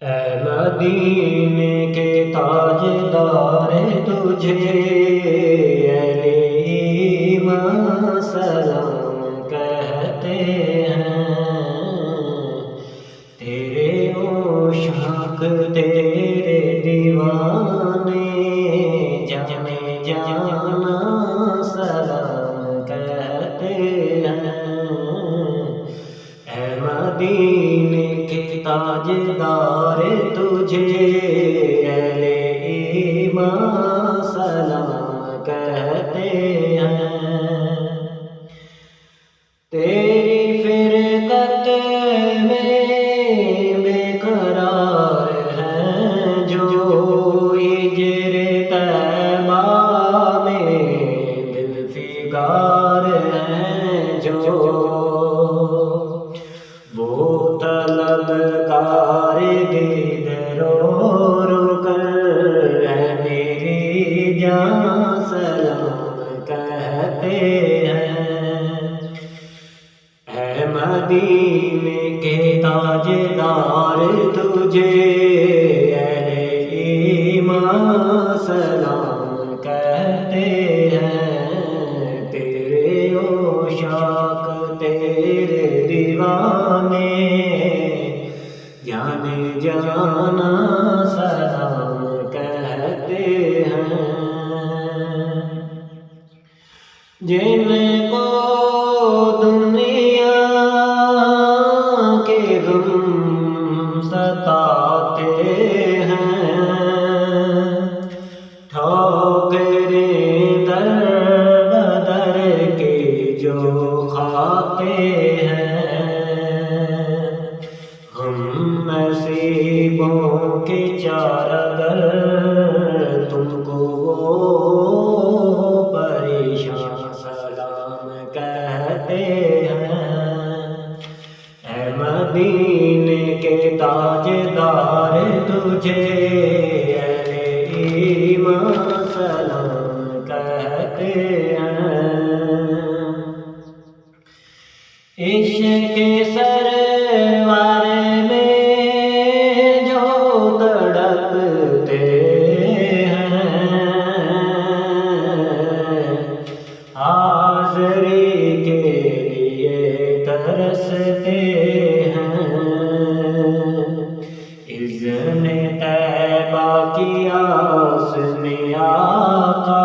اے مدینے کے تاجدار تجھے اہل ایمان سلام کہتے ہیں۔ تیرے عشاق تیرے دیوانے جانے جانا سلام کہتے ہیں۔ اے مدینے کے تاجدار تجھے اہل ایمان سلام کہتے ہیں۔ تیری فرقت میں بے قرار ہیں جو ہجر طیبہ میں دل فگار ہیں جو، وہ طلبگار دید رو رو کر ہے میری جان سلام کہتے ہیں۔ اے مدینے کے تاجدار تجھے اہل ایمان سلام کہتے ہیں۔ تیرے عشاق تیرے دیوانے جانے جانا سلام کہتے ہیں۔ جن کو دنیا کے غم ستاتے ہیں، ٹھوکریں در بدر کے جو کھاتے ہیں، ہم نصیبوں کے چارگر تم کو وہ پریشان سلام کہتے ہیں۔ اے مدینے کے تاجدار تجھے اہل ایمان سلام کہتے ہیں۔ عشق سرور میں جو تڑپتے ہیں، حاضری کے لیے ترستے ہیں، اذن طیبہ کی آس میں آقا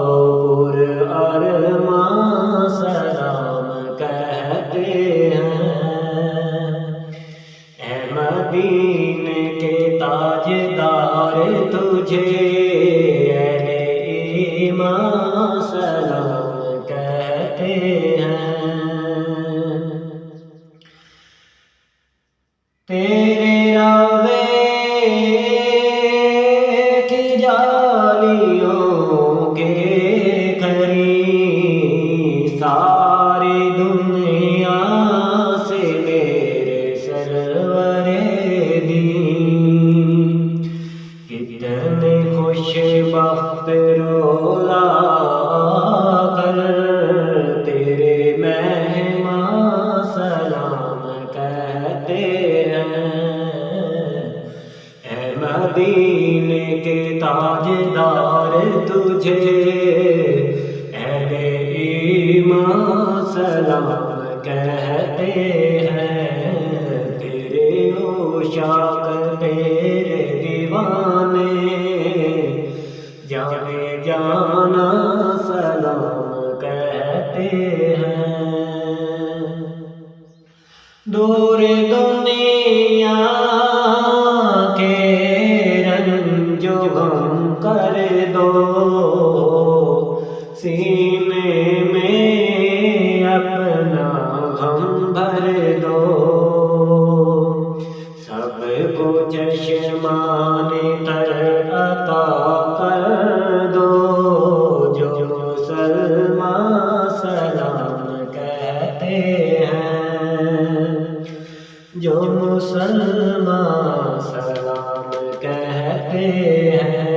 وہ پرارمان سلام کہتے ہیں۔ اے مدینے کے تاجدار تجھے اہل ایمان سلام کہتے ہیں۔ تیرے روے کی جالیوں کے قریب ساری دنیا سے میرے سرور دین، کتنے خوش بخت رولا کر تیرے مہمان سلام کہتے ہیں۔ اے مدینے کے تاجدار تجھے اہل ایمان سلام کہتے ہیں۔ تیرے عشاق تیرے دیوانے جانے جانا سلام کہتے ہیں۔ دور دنیا کے رنج و غم کر دو، سینے میں اپنا غم بھر دو، سب کو چشمان تر عطا کر دو، جو مسلمان سلام کہتے ہیں، جو مسلمان سلام کہتے ہیں۔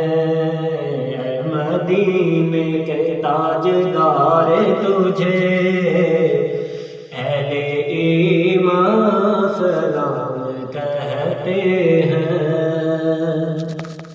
اے مدینے کے تاجدار تجھے اہل ایمان سلام کہتے کہتے ہیں